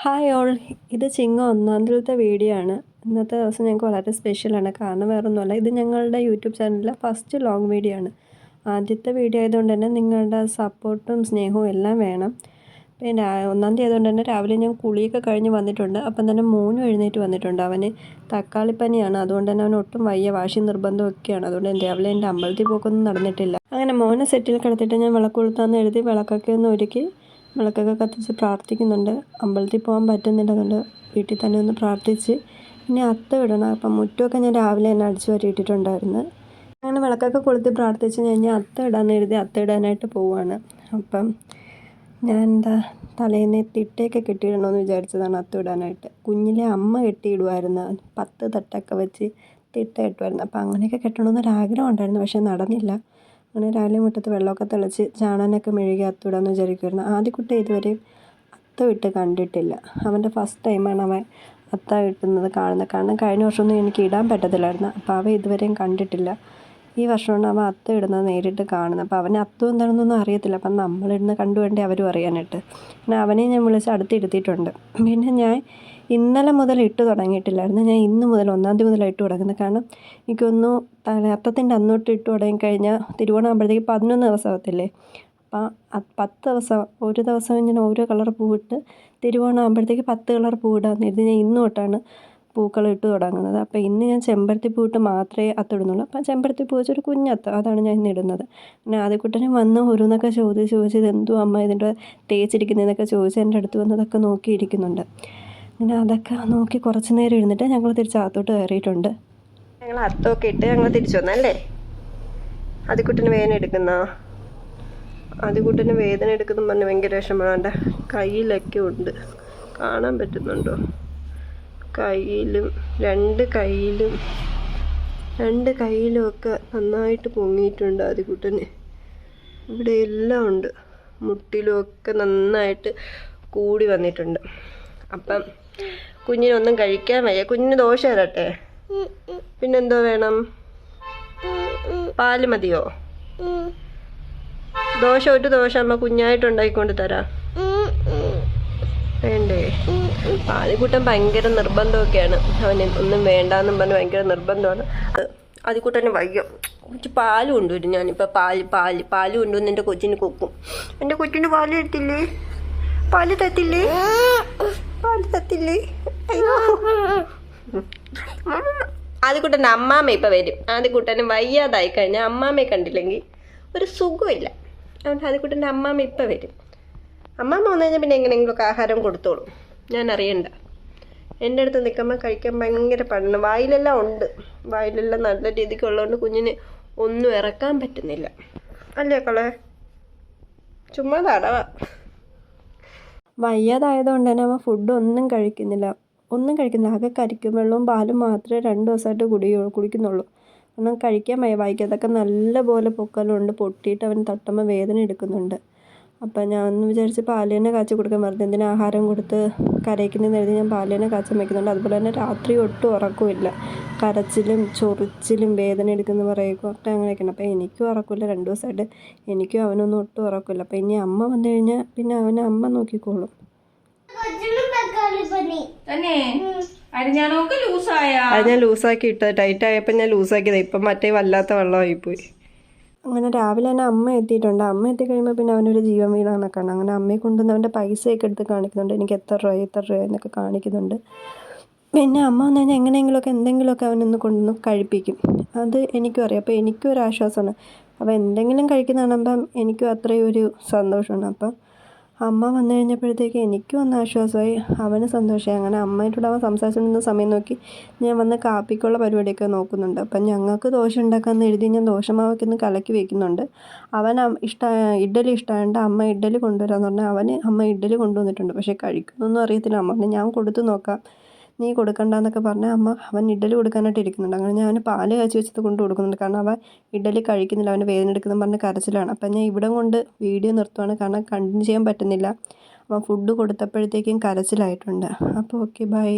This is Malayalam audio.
ഹായ് ഓൾ, ഇത് ചിങ്ങം 1-ാം വീഡിയോ ആണ്. ഇന്നത്തെ ദിവസം ഞങ്ങൾക്ക് വളരെ സ്പെഷ്യലാണ്. കാരണം വേറൊന്നുമല്ല, ഇത് ഞങ്ങളുടെ യൂട്യൂബ് ചാനലിലെ ഫസ്റ്റ് ലോങ് വീഡിയോ ആണ്. ആദ്യത്തെ വീഡിയോ ആയതുകൊണ്ട് തന്നെ നിങ്ങളുടെ സപ്പോർട്ടും സ്നേഹവും എല്ലാം വേണം. പിന്നെ 1-ാം തീയതി ആയതുകൊണ്ട് തന്നെ രാവിലെ ഞാൻ കുളിയൊക്കെ കഴിഞ്ഞ് വന്നിട്ടുണ്ട്. അപ്പം തന്നെ മോനും എഴുന്നേറ്റ് വന്നിട്ടുണ്ട്. അവന് തക്കാളിപ്പനിയാണ്, അതുകൊണ്ട് തന്നെ അവന് ഒട്ടും വയ്യ, വാശി നിർബന്ധമൊക്കെയാണ്. അതുകൊണ്ട് രാവിലെ എൻ്റെ അമ്പലത്തിൽ പോക്കൊന്നും നടന്നിട്ടില്ല. അങ്ങനെ മോനെ സെറ്റിൽ കിടത്തിയിട്ട് ഞാൻ വിളക്ക് കൊളുത്താമെന്ന് എഴുതി വിളക്കൊക്കെ ഒന്ന് ഒരുക്കി വിളക്കൊക്കെ കത്തിച്ച് പ്രാർത്ഥിക്കുന്നുണ്ട്. അമ്പലത്തിൽ പോകാൻ പറ്റുന്നില്ല, അതുകൊണ്ട് വീട്ടിൽ തന്നെ ഒന്ന് പ്രാർത്ഥിച്ച് ഇനി അത്തം ഇടണം. അപ്പം മുറ്റമൊക്കെ ഞാൻ രാവിലെ തന്നെ അടിച്ചു വാരിയിട്ടിട്ടുണ്ടായിരുന്നു. അങ്ങനെ വിളക്കൊക്കെ കൊളുത്തി പ്രാർത്ഥിച്ച് കഴിഞ്ഞാൽ അത്തം ഇടാമെന്ന് എഴുതി അത്തം ഇടാനായിട്ട് പോവുകയാണ്. അപ്പം ഞാൻ തലേന്ന് തിട്ടയൊക്കെ കെട്ടിയിടണമെന്ന് വിചാരിച്ചതാണ് അത്തം ഇടാനായിട്ട്. കുഞ്ഞിലെ അമ്മ കെട്ടിയിടുമായിരുന്നു, 10 തട്ടൊക്കെ വെച്ച് തിട്ട കെട്ടുമായിരുന്നു. അപ്പം അങ്ങനെയൊക്കെ കെട്ടണമെന്നൊരാഗ്രഹം ഉണ്ടായിരുന്നു, പക്ഷേ നടന്നില്ല. അങ്ങനെ രാവിലെ മുറ്റത്ത് വെള്ളമൊക്കെ തെളിച്ച് ചാണനൊക്കെ മെഴുകി അത്തമിടാമെന്ന് വിചാരിക്കുമായിരുന്നു. ആദ്യക്കുട്ടി ഇതുവരെയും അത്തം ഇട്ട് കണ്ടിട്ടില്ല. അവൻ്റെ ഫസ്റ്റ് ടൈമാണ് അവൻ അത്തം ഇട്ടുന്നത് കാണുന്നത്. കാരണം കഴിഞ്ഞ വർഷമൊന്നും എനിക്ക് ഇടാൻ പറ്റത്തില്ലായിരുന്നു. അപ്പോൾ അവൻ ഇതുവരെയും കണ്ടിട്ടില്ല. ഈ വർഷമാണ് അവൻ അത്തം ഇടുന്നത് നേരിട്ട് കാണുന്നത്. അപ്പോൾ അവന് അത്തം എന്താണെന്നൊന്നും അറിയത്തില്ല. അപ്പം നമ്മളിടുന്ന കണ്ടു വേണ്ടേ അവരും അറിയാനായിട്ട്. പിന്നെ അവനെ ഞാൻ വിളിച്ച് അടുത്തിരുത്തിയിട്ടുണ്ട്. പിന്നെ ഞാൻ ഇന്നലെ മുതൽ ഇട്ട് തുടങ്ങിയിട്ടില്ലായിരുന്നു. ഞാൻ ഇന്ന് മുതൽ 1-ാം തീയതി മുതലാണ് ഇട്ട് തുടങ്ങുന്നത്. കാരണം എനിക്കൊന്നു അത്തത്തിൻ്റെ അന്നോട്ട് ഇട്ട് തുടങ്ങിക്കഴിഞ്ഞാൽ തിരുവോണമാകുമ്പോഴത്തേക്ക് 11 ദിവസമാകത്തില്ലേ. അപ്പം 10 ദിവസം, ഒരു ദിവസം ഇങ്ങനെ ഓരോ കളർ പൂവിട്ട് തിരുവോണമാകുമ്പോഴത്തേക്ക് 10 കളർ പൂവിടാമെന്ന് കരുതി ഞാൻ ഇന്ന് തൊട്ടാണ് പൂക്കൾ ഇട്ട് തുടങ്ങുന്നത്. അപ്പോൾ ഇന്ന് ഞാൻ ചെമ്പരത്തി പൂവിട്ട് മാത്രമേ അത്തിടുന്നുള്ളൂ. അപ്പം ചെമ്പരത്തി പൂ വെച്ചൊരു കുഞ്ഞത്ത്, അതാണ് ഞാൻ ഇന്ന് ഇടുന്നത്. പിന്നെ ആദ്യക്കുട്ടനും വന്ന് ഓരോന്നൊക്കെ ചോദിച്ച് ഇതെന്തോ അമ്മ ഇതിൻ്റെ തേച്ചിരിക്കുന്നതെന്നൊക്കെ ചോദിച്ച് എൻ്റെ അടുത്ത് വന്നതൊക്കെ നോക്കിയിരിക്കുന്നുണ്ട്. അങ്ങനെ അതൊക്കെ നോക്കി കുറച്ച് നേരം ഇരുന്നിട്ട് ഞങ്ങൾ തിരിച്ച് അകത്തോട്ട് കയറിയിട്ടുണ്ട്. ഞങ്ങൾ അത്തമൊക്കെ ഇട്ട് ഞങ്ങൾ തിരിച്ചു വന്നല്ലേ. ആദ്യക്കുട്ടന് വേദന എടുക്കുന്ന പറഞ്ഞ് ഭയങ്കര വിഷമമാണ്. എൻ്റെ കയ്യിലൊക്കെ ഉണ്ട്, കാണാൻ പറ്റുന്നുണ്ടോ? കയ്യിലും രണ്ട് കയ്യിലും ഒക്കെ നന്നായിട്ട് പൊങ്ങിയിട്ടുണ്ട് ആദ്യക്കുട്ടന്. ഇവിടെ എല്ലാം ഉണ്ട്, മുട്ടിലുമൊക്കെ നന്നായിട്ട് കൂടി വന്നിട്ടുണ്ട്. അപ്പം കുഞ്ഞിനൊന്നും കഴിക്കാൻ വയ്യ. കുഞ്ഞിന് ദോശ തരട്ടെ? പിന്നെന്തോ വേണം? പാല് മതിയോ? ഒരു ദോശ അമ്മ കുഞ്ഞായിട്ട് ഉണ്ടാക്കിക്കൊണ്ട് തരാം. വേണ്ടേ? ആദ്യക്കൂട്ടൻ ഭയങ്കര നിർബന്ധമൊക്കെയാണ്. അവന് ഒന്നും വേണ്ടാന്നും പറഞ്ഞ് ഭയങ്കര നിർബന്ധമാണ്. ആദ്യക്കൂട്ടന് വയ്യ. കുറച്ച് പാല് കൊണ്ടുവരും. ഞാനിപ്പോൾ പാല് കൊണ്ടുവന്ന് എൻ്റെ കൊച്ചിന് കൊക്കും. എൻ്റെ കൊച്ചിന് പാല് തരത്തില്ലേ? പാല് തത്തില്ലേ? അയ്യോ, ആദ്യക്കൂട്ടൻ്റെ അമ്മാമ്മ ഇപ്പം വരും. ആദ്യക്കൂട്ടന് വയ്യാതായി കഴിഞ്ഞാൽ അമ്മാമ്മയെ കണ്ടില്ലെങ്കിൽ ഒരു സുഖമില്ല. അതുകൊണ്ട് ആദ്യക്കൂട്ടൻ്റെ അമ്മാമ്മ ഇപ്പം വരും. അമ്മാമ്മ വന്നു കഴിഞ്ഞാൽ പിന്നെ എങ്ങനെയെങ്കിലുമൊക്കെ ആഹാരം കൊടുത്തോളും, ഞാൻ അറിയണ്ട. എൻ്റെ അടുത്ത് നിൽക്കുമ്പോൾ കഴിക്കാൻ ഭയങ്കര പാടാണ്. വായിലെല്ലാം ഉണ്ട്, വായിലെല്ലാം നല്ല രീതിക്ക് ഉള്ളതുകൊണ്ട് കുഞ്ഞിന് ഒന്നും ഇറക്കാൻ പറ്റുന്നില്ല. അല്ലേ കളെ? ചുമ്മാ തടവാ. വയ്യാതായതുകൊണ്ട് തന്നെ അവൻ ഫുഡ് ഒന്നും കഴിക്കുന്നില്ല. ആകെ കരിക്കും വെള്ളവും പാലും മാത്രമേ 2 ദിവസമായിട്ട് കുടിക്കുന്നുള്ളൂ. കാരണം കഴിക്കാൻ വായിക്കതൊക്കെ നല്ലപോലെ പൊക്കലുണ്ട്, പൊട്ടിയിട്ട് അവൻ തട്ടുമ്പോൾ വേദന എടുക്കുന്നുണ്ട്. അപ്പം ഞാൻ ഒന്ന് വിചാരിച്ച് പാല് തന്നെ കാച്ചി കൊടുക്കാൻ പറഞ്ഞു. എന്തിനാ ആഹാരം കൊടുത്ത് കരയിക്കുന്നതെന്ന് എഴുതി ഞാൻ പാല് തന്നെ കാച്ചി വയ്ക്കുന്നുണ്ട്. അതുപോലെ തന്നെ രാത്രി ഒട്ടും ഉറക്കമില്ല, കരച്ചിലും ചൊറിച്ചിലും വേദന എടുക്കുന്ന പറയുക ഒക്കെ അങ്ങനെയൊക്കെയാണ്. അപ്പം എനിക്കും ഉറക്കമില്ല, 2 ദിവസമായിട്ട് എനിക്കും അവനൊന്നും ഒട്ടും ഉറക്കമില്ല. അപ്പം ഇനി അമ്മ വന്നു കഴിഞ്ഞാൽ പിന്നെ അവനെ അമ്മ നോക്കിക്കോളും. അത് ഞാൻ ലൂസാക്കി ഇട്ടത്, ടൈറ്റ് ആയപ്പോൾ ഞാൻ ലൂസാക്കിയത്. ഇപ്പം മറ്റേ വല്ലാത്ത വെള്ളമായിപ്പോയി. അങ്ങനെ രാവിലെ തന്നെ അമ്മ എത്തിയിട്ടുണ്ട്. അമ്മ എത്തിക്കഴിയുമ്പോൾ പിന്നെ അവനൊരു ജീവൻ വീണാന്നൊക്കെയാണ്. അങ്ങനെ അമ്മയെ കൊണ്ടുവന്ന് അവൻ്റെ പൈസയൊക്കെ എടുത്ത് കാണിക്കുന്നുണ്ട്. എനിക്ക് എത്ര രൂപ എന്നൊക്കെ കാണിക്കുന്നുണ്ട്. പിന്നെ അമ്മ വന്നു കഴിഞ്ഞാൽ എങ്ങനെയെങ്കിലുമൊക്കെ എന്തെങ്കിലുമൊക്കെ അവനൊന്ന് കൊണ്ടുവന്ന് കഴിപ്പിക്കും. അത് എനിക്കും അറിയാം. അപ്പോൾ എനിക്കും ഒരു ആശ്വാസമാണ്. അപ്പോൾ എന്തെങ്കിലും കഴിക്കുന്ന കാണുമ്പം എനിക്കും അത്രയും ഒരു സന്തോഷമാണ്. അപ്പം അമ്മ വന്നു കഴിഞ്ഞപ്പോഴത്തേക്ക് എനിക്കും ഒന്ന് ആശ്വാസമായി, അവന് സന്തോഷമായി. അങ്ങനെ അമ്മയായിട്ടൂടെ അവൻ സംസാരിച്ചുകൊണ്ടിരുന്ന സമയം നോക്കി ഞാൻ വന്ന് കാപ്പിക്കുള്ള പരിപാടിയൊക്കെ നോക്കുന്നുണ്ട്. അപ്പം ഞങ്ങൾക്ക് ദോശ ഉണ്ടാക്കാമെന്ന് എഴുതി ഞാൻ ദോശമാവൊക്കെ ഒന്ന് കലക്കി വയ്ക്കുന്നുണ്ട്. അവൻ ഇഡ്ഡലി ഇഷ്ടമായതുകൊണ്ട് അമ്മ ഇഡ്ഡലി കൊണ്ടുവരാമെന്ന് പറഞ്ഞാൽ അമ്മ ഇഡ്ഡലി കൊണ്ടുവന്നിട്ടുണ്ട്. പക്ഷേ കഴിക്കുന്നൊന്നും അറിയത്തില്ല. അമ്മ പറഞ്ഞു ഞാൻ കൊടുത്ത് നോക്കാം, നീ കൊടുക്കണ്ടെന്നൊക്കെ പറഞ്ഞാൽ അവൻ ഇഡ്ഡലി കൊടുക്കാനായിട്ട് ഇരിക്കുന്നുണ്ട്. അങ്ങനെ ഞാൻ അവന് പാല് കാച്ചി വെച്ചത് കൊണ്ട് കൊടുക്കുന്നുണ്ട്. കാരണം അവൻ ഇഡ്ഡലി കഴിക്കുന്നില്ല, അവന് വേദന എടുക്കുന്നതെന്ന് പറഞ്ഞ് കരച്ചിലാണ്. അപ്പം ഞാൻ ഇവിടെ കൊണ്ട് വീഡിയോ നിർത്തുവാണ്, കാരണം കണ്ടിന്യൂ ചെയ്യാൻ പറ്റുന്നില്ല. അവൻ ഫുഡ് കൊടുത്തപ്പോഴത്തേക്കും കരച്ചിലായിട്ടുണ്ട്. അപ്പോൾ ഓക്കെ, ബൈ.